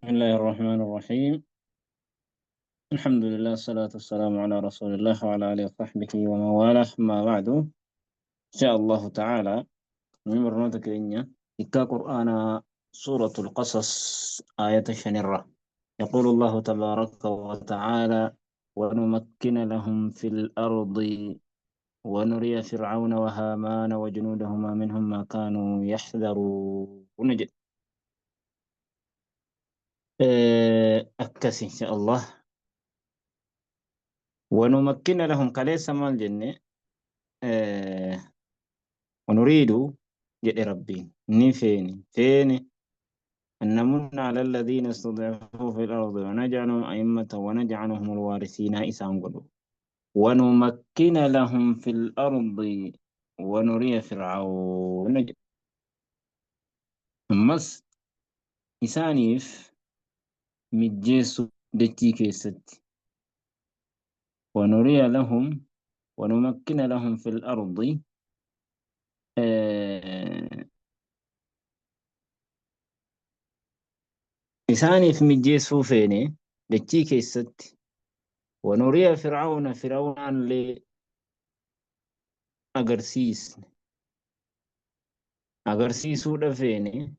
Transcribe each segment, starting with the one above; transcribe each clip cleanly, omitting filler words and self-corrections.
بسم الله الرحمن الرحيم. الحمد لله والصلاة والسلام على رسول الله وعلى آله وصحبه ومن والاه، ما بعد. إن شاء الله تعالى من برنامج إنيا إكا قرآن سورة القصص آية شنرة. يقول الله تبارك وتعالى: ونمكن لهم في الأرض ونري فرعون وهامان وجنودهما منهم ما كانوا يحذرون. أكس إن شاء الله. ونمكن لهم كليس مال جنة. ونريد جد ربي فين أن نمن على الذين استضعفوا في الأرض ونجعلهم أئمة ونجعلهم الوارثين إسان قلوا ونمكن لهم في الأرض ونري فرعون مس إسانيف مجيسو دتي كيست ونري لهم ونمكن لهم في الأرض إسانيف مجيسو فيني دتي كيست ونري فرعون أغرسيسو دفيني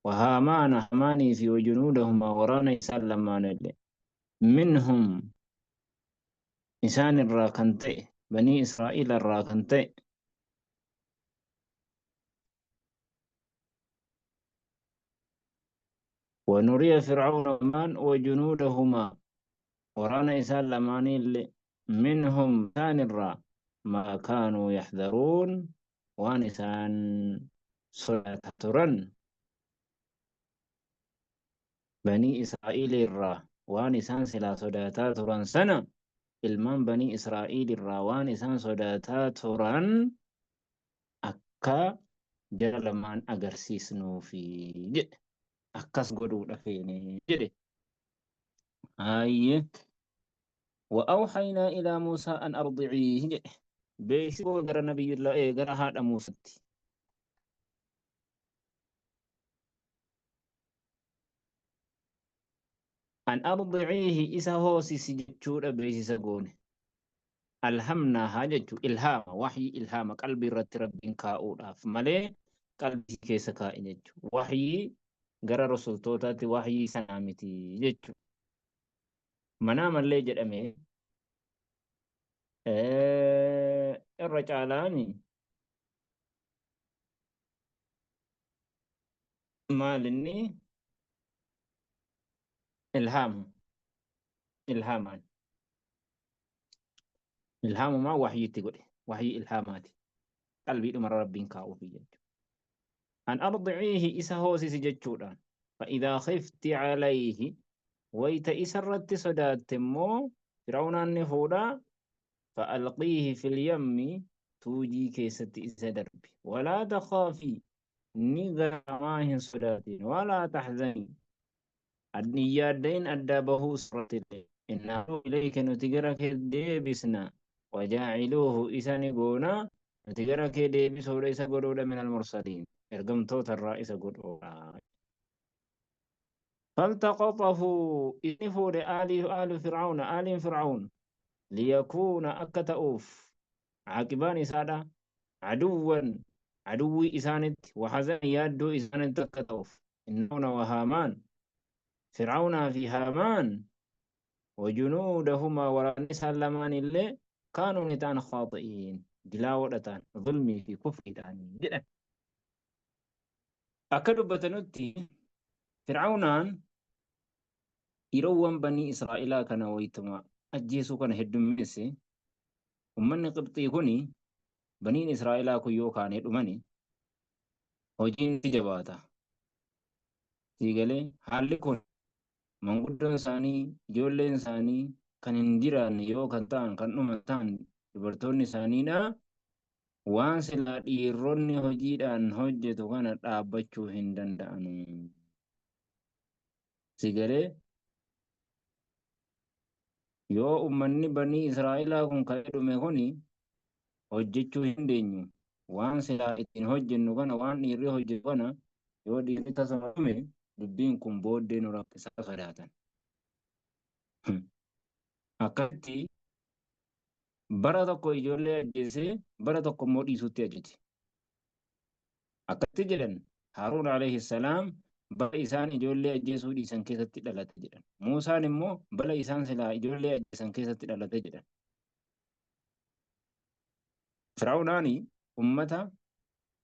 هاماني في وجنودهما ورانا يسلمان اللي منهم إنسان الراكنتي بني إسرائيل الراكنتي ونري فرعون من وجنودهما ورانا يسلمان اللي منهم إنسان الرا ما كانوا يحذرون وانسان سلطة بني إسرائيل الرا وانسان سلا صداتا تران سنة ilmaan banii Israa'eel irraa waan isaan sodaataa turan akka jara lamaan agarsiisnuufi jedhe. Akkas godhuudha feene jedhe. Haayye. وأوحينا إلى موسى أن أرضعيه jedhe. Beeksisuu gara nabiyyullaa gara haadha Muusaatti. أن أرضعيه إسا هوسيس jechuudha beeksisa goone. Alhamnaa haa jechuun ilhaama waxii ilhaama qalbii irratti rabbiin kaa'uudhaaf malee qalbii keessa kaa'e jechuudha. Waxii gara rasultootaatti waxii sanaa miti jechuudha. Manaa mallee jedhamee irra caalaani maalinni ilhaamaan ilhaamumaa waxiitti godhe waxii ilhaamaati qalbiidhuma rabbiin kaa'uuf jechuudha. An ardi'iihi isa hoosisi jechuudhaan fa'idaa khifti calayhi wayita isa irratti sodaatte immoo Firawnaan ni fuudhaa فألقيه في اليم توجي كيست إسدربي ولا تخافي نيغا ماهن صداتين ولا تحزني النيادين أدابه سرطة إنه إليك نتقرك ديبسنا وجاعلوه إسانيقونا نتقرك ديبس وليس قدودا من المرسلين إرقم توت الرئيس قدودا فالتقطه إنفو آل فرعون ليكون أكتأوف عاقبان إسادة عدوي إسانت وحزن يادو إسانت أكتأوف إنه وهامان فرعون في هامان وجنودهما وران سلمان اللي كانوا نتان خاطئين جلاوة ظلمي في كفر تاني جدا أكدوا بتنتي فرعونان يروان بني إسرائيل كان ويتما أجيسو كان هدوم ميسي ومن قبطي كوني بني إسرائيل كيو كان هدوماني hojiin jabaata. Siigalee haalli kun manguddoo isaanii ijoolleen isaanii kan hin jiraanne yoo kan ta'an kan dhuman ta'an dubartoonni isaaniidha waan silaa dhiironni hojiidhaan hojjetu kana dhaabbachuu hin danda'an. Siigalee yoo ummanni banii Israa'elaa kun kan dhume kuni hojjechuu hin dandeenyu. Waan silaa ittiin hojjennu kana waan dhiirri hojjetu kana yoo dhiirri tasuma dhume dubbiin kun booddee nu rakkisaa sodaatan. Akkatti bara tokko ijoollee ajjeesee bara tokko immoo dhiisutti ajaje. Akkatti jedhan Haaruun alayhi salaam bara isaan ijoollee ajjeesuu dhiisan keessatti dhalate jedhan. Muusaan immoo bara isaan silaa ijoollee ajjeesan keessatti dhalate jedhan. Firaa'unaani ummata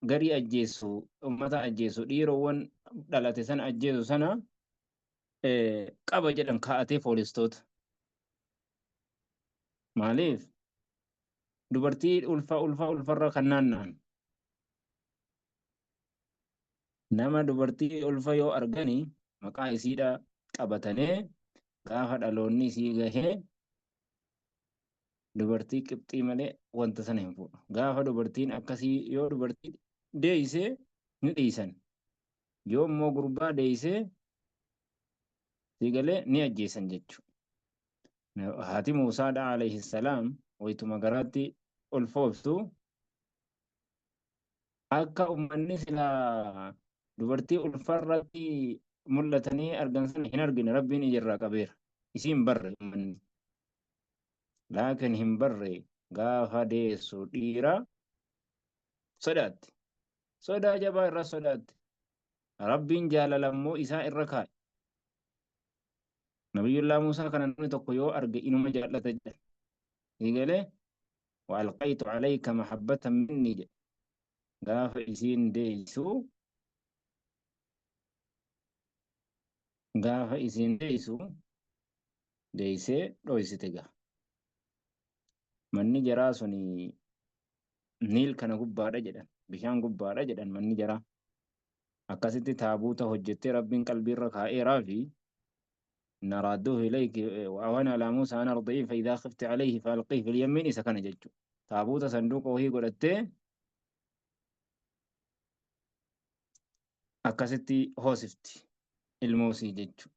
garii ajjeesu, ummata ajjeesu dhiirowwan dhalate sana ajjeesu sana qaba jedhan kaa'atee poolistoota. Maaliif? Dubartii ulfarra kan naanna'an. Nama dubartii ulfa yoo argani maqaa isiidha qabatanii gaafa dhaloonni isii gahee dubartii qibxii malee wanta sana hin fuudhu. Gaafa dubartiin akkasii yoo dubartii deeyisee ni dhiisan. Yoo immoo gurbaa deeyisee sigalee ni ajjeesan jechuudha. Haati Muusaadha alayhi salaam wayituma garaatti ulfooftu akka ummanni silaa dubartii ulfarratti mul'atanii argan sana hin argine rabbiin ijarraa qabeera. Isiin barre ummanni. Laakiin hin barre gaafa deessu dhiira sodaatti. Sodaa jabaa irra sodaatti. Rabbiin jaalalammoo isaa irra kaa'e. Nabiyullaa Muusaa kana namni tokko yoo arge inuma jaallata jedhan. Sigalee wa'alqaytu alayka mahabbatan minni jedhe. Gaafa isiin deeysu deeysee dhoysite gaha. Manni jaraa suni niil kana gubbaadha jedhan. Bishaan gubbaadha jedhan manni jaraa. Akkasitti taabuuta hojjettee rabbiin qalbiirra kaa'eeraa fi نرادوه إليك وأوان على موسى أن أرضيه فإذا خفت عليه فألقيه في اليمين إذا كان ججو تابوت صندوق وهي قلت أكستي هوسفتي الموسي ججو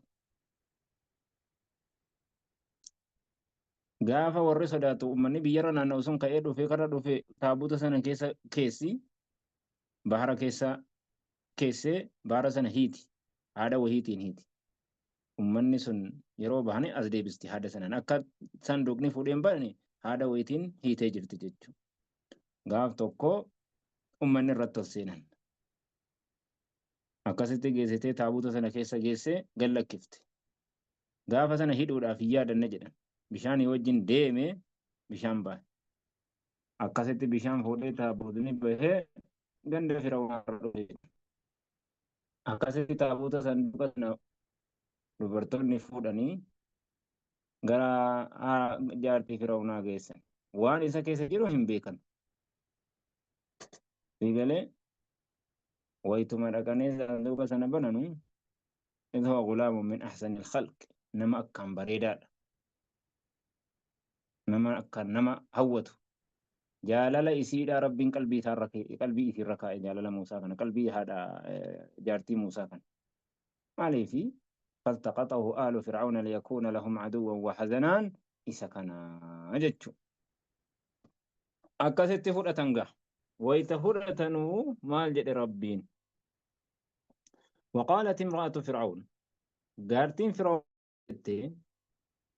gaafa warri sodaatu ummanni biyyarra naanna'u sun ka'ee dhufee karra dhufee taabuta sana keessi bahara keessee bahara sana hiiti haadha wahiitiin hiiti. Ummanni sun yeroo bahane as deebisti haadha sanaan akka sanduuqni fuudheen bahane haadha wayitiin hiitee jirti jechuudha. Gaaf tokko ummanni irratti ol seenan. Akkasitti geessitee taabuta sana keessa geessee gallakkifte. Gaafa sana hidhuudhaaf hin yaadanne jedhan. Bishaanii wajjin deemee bishaan bahe. Akkasitti bishaan fuudhee taabutni bahee ganda Firawunaa dhufe. Akkasitti taabuta sanduuqa sana dubartoonni fuudhanii gara jaartii Firawunaa geessan. Waan isa keessa jiru hin beekan. Sigalee wayituma dhaqanii sanduuqa sana bananu idha huwa gulaamun min ahsanil khalq nama akkaan bareedaadha. Nama akkaan nama hawwatu. Jaalala isiidha rabbiin qalbii isiirra kaa'e jaalala Muusaa kana qalbii haadha jaartii Muusaa kana. Maaliifi فالتقطه آل فرعون ليكون لهم عدوا وحزنان إسكنا جتشو أكست فرأتنغا ويتفرأتنو مال جد ربين وقالت امرأة فرعون قارتين فرعون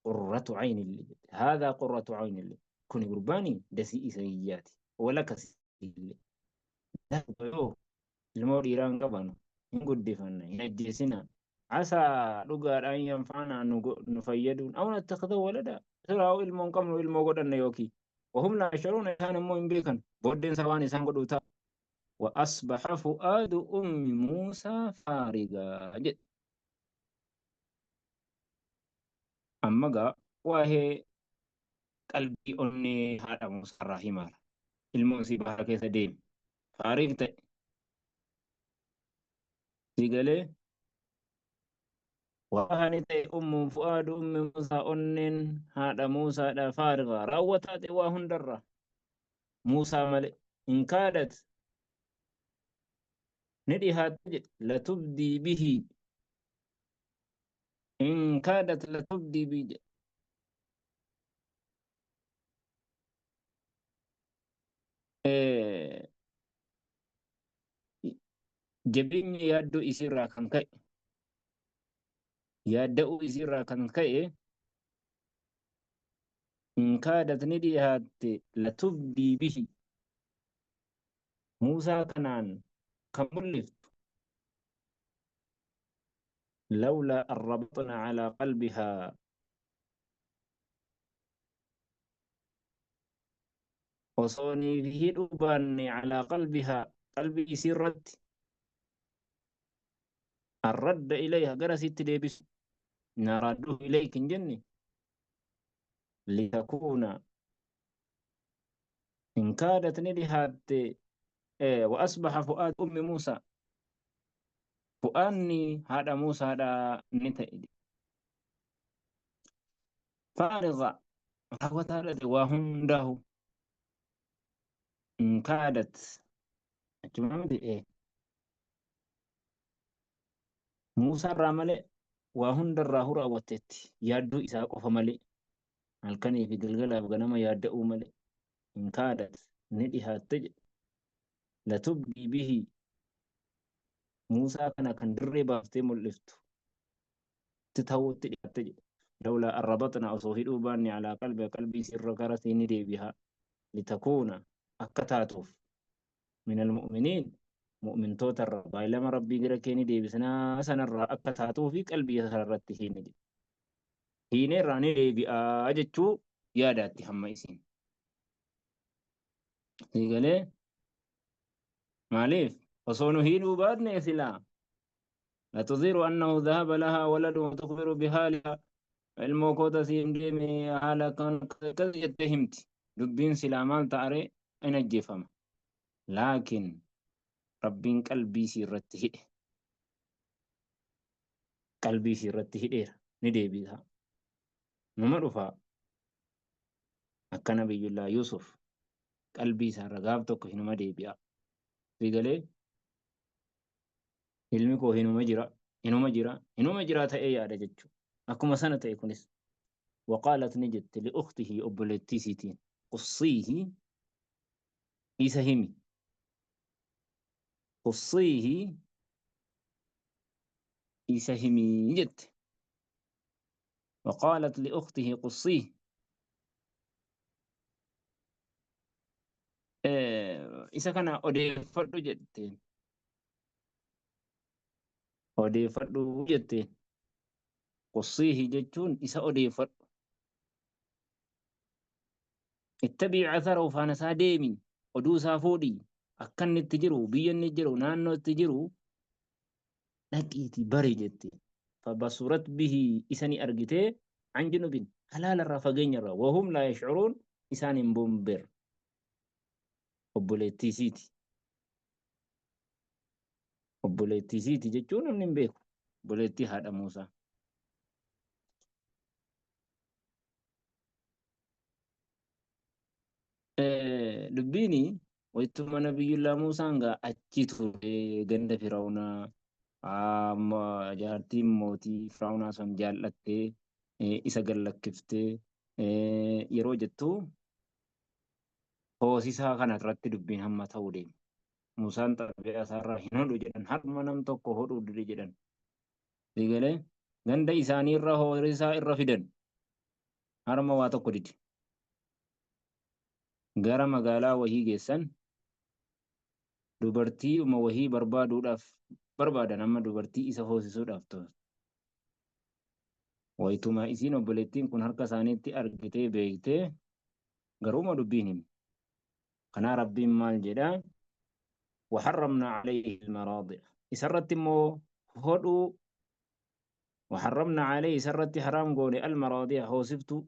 قرة عين اللي هذا قرة عين اللي كوني قرباني دسي إسرائيلياتي ولك سيلي لا بيوه المور إيران قبانو نقول دفنا ينجسنا عسى لقى أن ينفعنا نفيدون أو نتخذه ولدا سراو إلمون قمرو إلمو قدن يوكي وهم لا يشعرون كان مو بيكن بودين سواني سانقدوتا وأصبح فؤاد أم موسى فارغا جد أما قا وهي قلبي أني هذا موسى الرحيم المصيبة كيس ديم فارغ تيجالي وهانت أم فؤاد أم موسى أنن هذا موسى دا فارغا راوتات واهن درة موسى ملئ إن كادت نديها تجد لتبدي به إن كادت لتبدي به جبين يادو إسيرا كان كي yaadda'uu isiirraa kan ka'e in kaadat ni dhiyaatte latubdii bihi Muusaa kanaan kan mul'iftu lawlaa an rabatna calaa qalbihaa osoo niif hidhuu baanne calaa qalbihaa qalbii isiirratti arradda ilayha gara sitti deebisu naraadduhu ilayk hin jenne litakuuna in kaadat ni dhihaatte وأصبح فؤاد أم موسى فؤاني هذا موسى هذا نتائج فارغة وتارد وهنده إن كادت جمعت إيه موسى الرامل وهند الراهورة وتت يادو إساق فملي الكني في قلقل أبغنما يادو ملي إن كادت نديها تج لتبدي به موسى كان دربا في ملفتو تتهوت تج لولا أن ربطنا أصوهي باني على قلبي سر كرتي ندي بها لتكون أكتاتوف من المؤمنين مؤمن توت الرب لما ربي قرأ كيني دي بسنا سنرى أكتاتوف في قلبي سررت هين دي هين راني دي بي أجتشو ياداتي هم يسين قال ماليف وصونو هيدو بادنا إسلام لا تظهر أنه ذهب لها ولد وتخبر بحالها الموكوتا سيمدي حالا كان كذا يتهمتي دبين سلامان تعري أين الجفم لكن ربين قلبي سيرت هده قلبي سيرت هده ندي بها نمرفا أكا نبي الله يوسف قلبي سارغاب توك هنما دي بها فيقالي ilmi koo hinuma jira ta'ee yaada jechuudha akkuma sana ta'e kunis waqaalat ni jette liukhtihi obboleettii isiitiin qussiihi isa himi qussiihi isa himii jette waqaalat liukhtihi qussiihi isa kana odeeffadhu jetteen odeeffadhu jetteen qussiihi jechuun isa odeeffadhu ittabii atharahu faana isaa deemi oduu isaa fuudhii akka inni itti jiru biyya inni jiru naannoo itti jiru dhaqiitii bari jettee fabasurat bihi isani argitee an junubin halaalarraa fageenyarraa wahum laa yashcuruun isaan hin bomber obboleettii isiiti jechuun namni hin beeku obboleettii haadha Muusaa dubbiini waytuma nabiyyullaa Muusaan gaa achi ture ganda Firaawunaa jaartiin mootii Firaawunaa sun jaallattee isa gallakkiftee yeroo jettu hoosisaa kana irratti dubbiin hamma ta'uu deema. Muusaan xabi'a isaarraa hin hodhu jedhan harma nam tokko hodhuu dide jedhan. Digalee ganda isaanii irra hoorisaa irra fidan harma waa tokko didi. Gara magaalaa wahii geessan dubartii wahii barbaaduudhaaf barbaadan amma dubartii isa hoosisuudhaaf ta'u. Wayituma isiin obboleettiin kun harka isaaniitti argitee beektee garuma dubbiin himi. Kanaa rabbiin maal jedhaa? وحرمنا عليه المراضع سرت مو هدو وحرمنا عليه سرت حرام قولي المراضع هو سفتو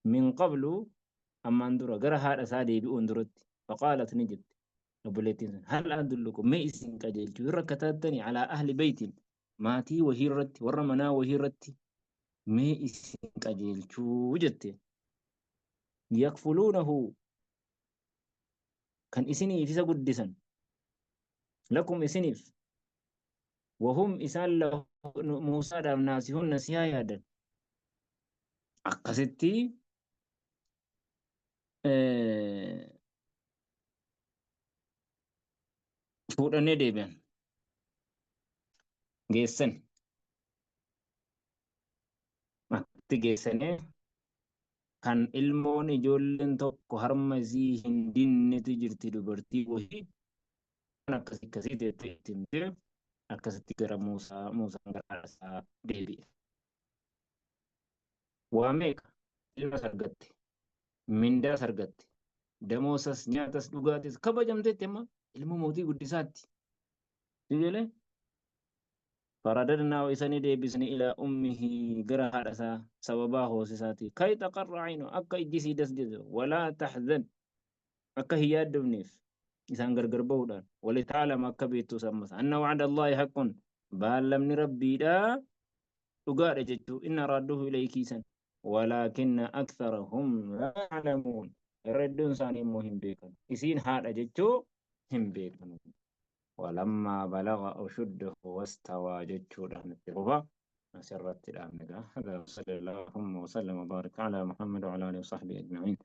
من قبل أما أندرا قرأ هذا سادي بأندرت فقالت نجد نبلتين هل أدلكم ما إسن كجلت ركتاتني على أهل بيت ماتي وهيرت ورمنا وهيرت ما إسن كجلت وجدت يكفلونه كان إسني في سجدسن لكم إسنيف وهم إسان له موسى دام ناسهن نسيها يادا أقصدتي فورني ديبان جيسن تجيسني كان ilmoon ijoolleen tokko harma isii hin dinnetu jirti dubartii wahii kan akkasii teettee itti himtee akkasitti gara Muusaan gara isaa deebi'e. Waa meeqa ilmas argatte, mindaas argatte, damoosas nyaatas dhugaatis kabajamteetti amma ilma mootii guddisaatti. Sibiilee فرددنا وإساني دي بسني إلى أمه قرأ هذا سبباه وسيساتي كي تقر عينه أكا إجيسي دسجد ولا تحزن أكا هي الدبنيف إسان قرقر بودان ولتعلم أكا بيتو سمس أن وعد الله حق بال من ربي لا تقار جدو إن رده إليك سن ولكن أكثرهم لا يعلمون الردون ساني مهم بيكن إسين هذا جدو هم بيكن ولما بلغ أشده واستوى جدّه نتبوها مسرت الأمنة هذا صلى الله وسلم وبارك على محمد وعلى آله وصحبه أجمعين